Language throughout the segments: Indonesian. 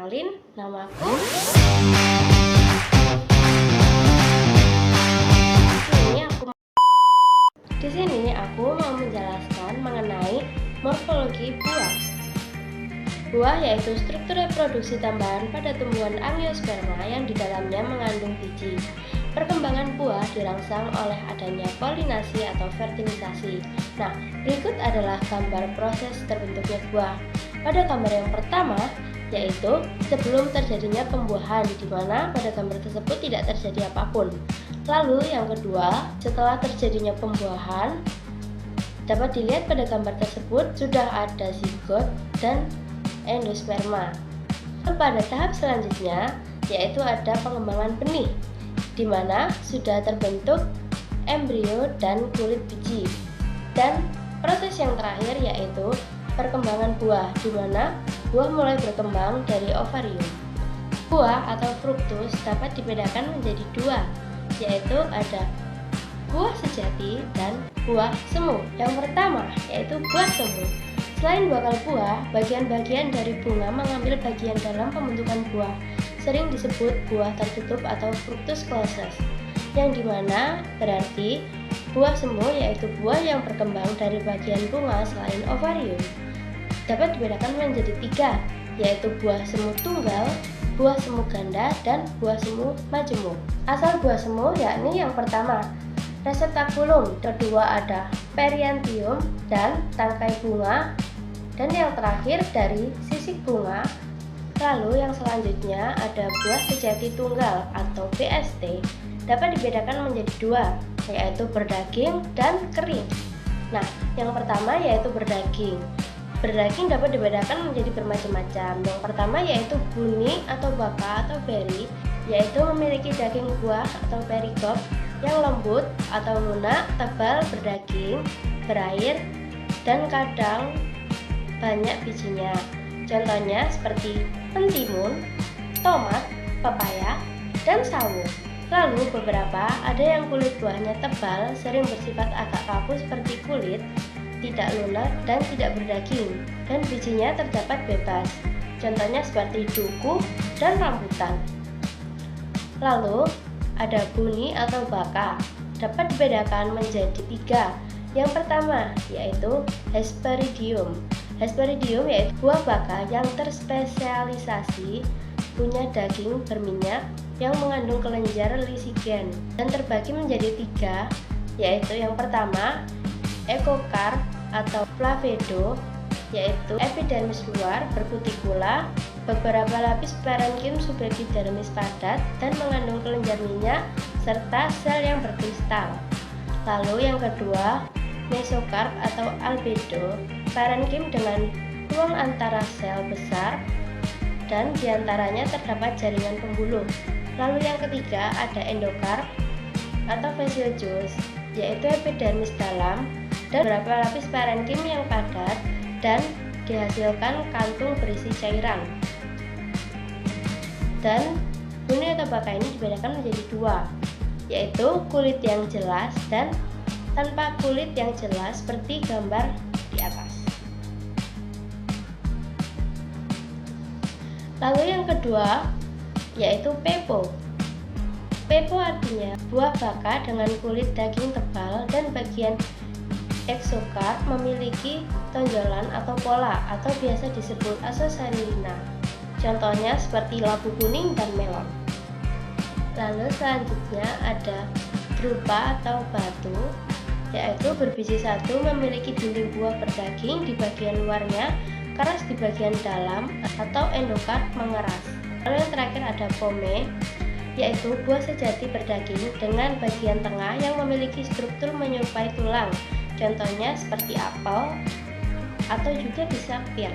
Kenalin, namaku. Di sini aku mau menjelaskan mengenai morfologi buah. Buah yaitu struktur reproduksi tambahan pada tumbuhan angiosperma yang di dalamnya mengandung biji. Perkembangan buah dirangsang oleh adanya polinasi atau fertilisasi. Nah, berikut adalah gambar proses terbentuknya buah. Pada gambar yang pertama, yaitu sebelum terjadinya pembuahan, di mana pada gambar tersebut tidak terjadi apapun. Lalu yang kedua, setelah terjadinya pembuahan, dapat dilihat pada gambar tersebut sudah ada zigot dan endosperma. Pada tahap selanjutnya, yaitu ada pengembangan benih, di mana sudah terbentuk embrio dan kulit biji. Dan proses yang terakhir yaitu perkembangan buah, di mana buah mulai berkembang dari ovarium. Buah atau fruktus dapat dibedakan menjadi dua, yaitu ada buah sejati dan buah semu. Yang pertama yaitu buah semu. Selain bakal buah, bagian-bagian dari bunga mengambil bagian dalam pembentukan buah. Sering disebut buah tertutup atau fructus clausus, yang dimana berarti buah semu yaitu buah yang berkembang dari bagian bunga selain ovarium. Dapat dibedakan menjadi tiga, yaitu buah semu tunggal, buah semu ganda, dan buah semu majemuk. Asal buah semu yakni yang pertama, reseptakulum, kedua ada periantium dan tangkai bunga, dan yang terakhir dari sisik bunga. Lalu yang selanjutnya ada buah sejati tunggal atau BST, dapat dibedakan menjadi dua, yaitu berdaging dan kering. Nah, yang pertama yaitu berdaging. Berdaging dapat dibedakan menjadi bermacam-macam. Yang pertama yaitu buni atau baka atau berry, yaitu memiliki daging buah atau perikop yang lembut atau lunak, tebal, berdaging, berair, dan kadang banyak bijinya. Contohnya seperti mentimun, tomat, pepaya, dan sawo. Lalu beberapa ada yang kulit buahnya tebal, sering bersifat agak kaku seperti kulit, tidak lunak dan tidak berdaging, dan bijinya terdapat bebas. Contohnya seperti duku dan rambutan. Lalu ada buni atau baka, dapat dibedakan menjadi tiga. Yang pertama yaitu Hesperidium. Hesperidium yaitu buah baka yang terspesialisasi, punya daging berminyak yang mengandung kelenjar lisigen, dan terbagi menjadi tiga, yaitu yang pertama ekokarp atau flavedo, yaitu epidermis luar berkutikula, beberapa lapis parenkim subepidermis padat dan mengandung kelenjar minyak serta sel yang berkristal. Lalu yang kedua mesokarp atau albedo, parenkim dengan ruang antara sel besar dan diantaranya terdapat jaringan pembuluh. Lalu yang ketiga ada endokarp atau fesiojus, yaitu epidermis dalam dan beberapa lapis parenkim yang padat dan dihasilkan kantung berisi cairan. Dan buni atau baka ini dibedakan menjadi dua, yaitu kulit yang jelas dan tanpa kulit yang jelas seperti gambar di atas. Lalu yang kedua yaitu pepo. Pepo artinya buah baka dengan kulit daging tebal dan bagian eksokarp memiliki tonjolan atau pola atau biasa disebut asosaririna. Contohnya seperti labu kuning dan melon. Lalu selanjutnya ada drupa atau batu, yaitu berbiji satu, memiliki dinding buah berdaging di bagian luarnya, keras di bagian dalam, atau endokarp mengeras. Lalu yang terakhir ada pome, yaitu buah sejati berdaging dengan bagian tengah yang memiliki struktur menyerupai tulang. Contohnya seperti apel atau juga bisa pir.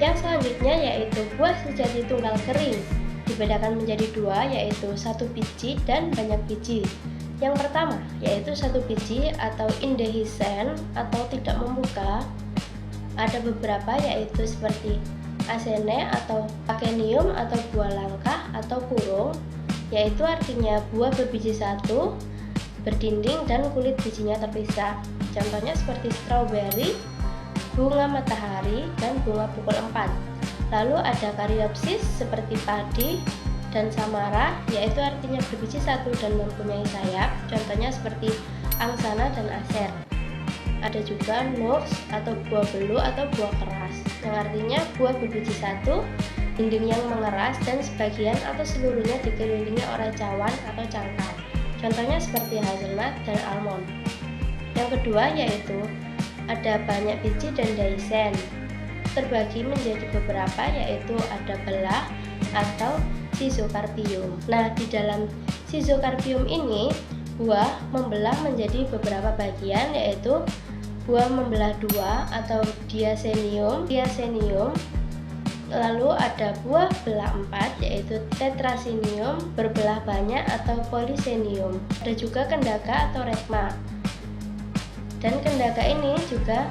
Yang selanjutnya yaitu buah sejati tunggal kering, dibedakan menjadi dua, yaitu satu biji dan banyak biji. Yang pertama yaitu satu biji atau indehiscent atau tidak membuka. Ada beberapa yaitu seperti acene atau akenium atau buah langkah atau kurung, yaitu artinya buah berbiji satu, berdinding dan kulit bijinya terpisah. Contohnya seperti strawberry, bunga matahari, dan bunga pukul 4. Lalu ada karyopsis seperti padi dan samara, yaitu artinya berbiji satu dan mempunyai sayap, contohnya seperti angsana dan aser. Ada juga nux atau buah belu atau buah keras, yang artinya buah berbiji satu, dinding yang mengeras dan sebagian atau seluruhnya dikelilingi oleh cawan atau cangkang, contohnya seperti hazelnut dan almond. Yang kedua yaitu ada banyak biji dan daisen, terbagi menjadi beberapa, yaitu ada belah atau schizocarpium. Nah, di dalam schizocarpium ini buah membelah menjadi beberapa bagian, yaitu buah membelah dua atau diasenium, lalu ada buah belah empat yaitu tetrasinium, berbelah banyak atau polysenium. Ada juga kendaka atau rekma. Dan kendaka ini juga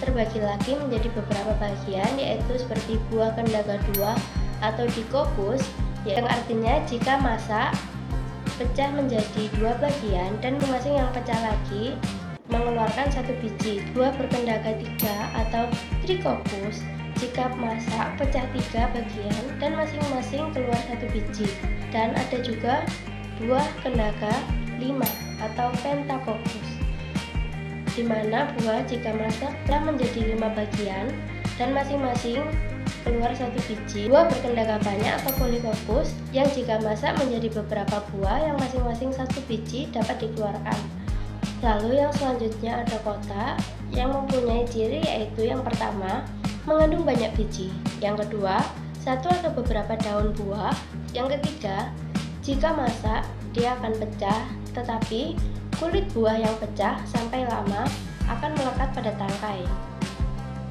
terbagi lagi menjadi beberapa bagian, yaitu seperti buah kendaka dua atau dikopus, yang artinya jika masak pecah menjadi dua bagian dan masing-masing yang pecah lagi mengeluarkan satu biji. Buah berkendaka tiga atau trikopus, jika masak pecah tiga bagian dan masing-masing keluar satu biji. Dan ada juga buah kendaka 5 atau pentakopus, di mana buah jika masak telah menjadi 5 bagian dan masing-masing keluar satu biji. Buah berkendaka banyak atau polikopus, yang jika masak menjadi beberapa buah yang masing-masing satu biji dapat dikeluarkan. Lalu yang selanjutnya ada kotak, yang mempunyai ciri yaitu yang pertama mengandung banyak biji, yang kedua satu atau beberapa daun buah, yang ketiga jika masak dia akan pecah, tetapi kulit buah yang pecah sampai lama akan melekat pada tangkai.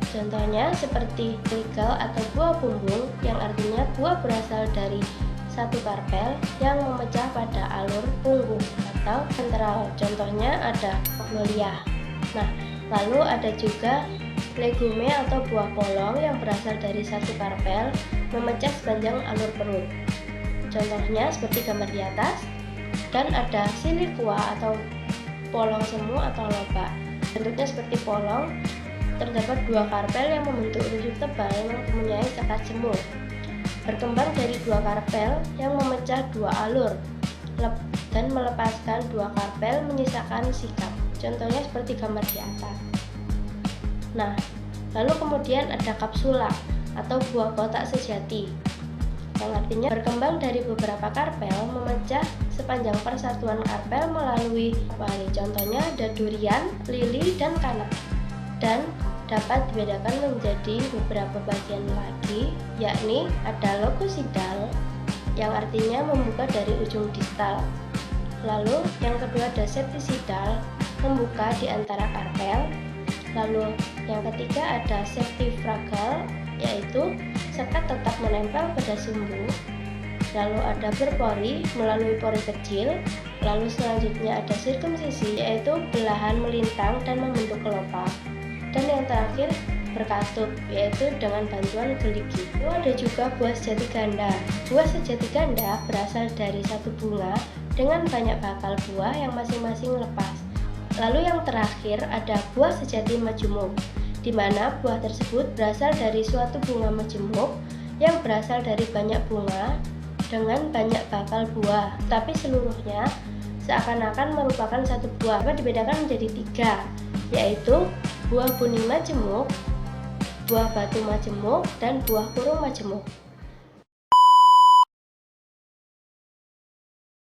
Contohnya seperti legal atau buah bumbung, yang artinya buah berasal dari satu karpel yang memecah pada alur punggung atau ventral, contohnya ada magnolia. Nah, lalu ada juga legume atau buah polong yang berasal dari satu karpel memecah sepanjang alur perut, contohnya seperti gambar di atas. Dan ada silicua atau polong semu atau lobak, bentuknya seperti polong, terdapat dua karpel yang membentuk rusuk tebal yang mempunyai cakar semu, berkembang dari dua karpel yang memecah dua alur dan melepaskan dua karpel menyisakan sikap, contohnya seperti gambar di atas. Nah, lalu kemudian ada kapsula atau buah kotak sejati, yang artinya berkembang dari beberapa karpel memecah sepanjang persatuan karpel melalui wali, contohnya ada durian, lili, dan kanak. Dan dapat dibedakan menjadi beberapa bagian lagi, yakni ada locusidal, yang artinya membuka dari ujung distal. Lalu yang kedua ada septicidal, membuka di antara karpel. Lalu yang ketiga ada septifragal, yaitu sekat tetap menempel pada sumbu. Lalu ada berpori, melalui pori kecil. Lalu selanjutnya ada sirkumsisi, yaitu belahan melintang dan membentuk kelopak. Dan yang terakhir berkatup, yaitu dengan bantuan geligi. Lalu ada juga buah sejati ganda. Buah sejati ganda berasal dari satu bunga dengan banyak bakal buah yang masing-masing lepas. Lalu yang terakhir ada buah sejati majemuk, di mana buah tersebut berasal dari suatu bunga majemuk yang berasal dari banyak bunga dengan banyak bakal buah, tapi seluruhnya seakan-akan merupakan satu buah. Dapat dibedakan menjadi 3, yaitu buah kuning majemuk, buah batu majemuk, dan buah kurung majemuk.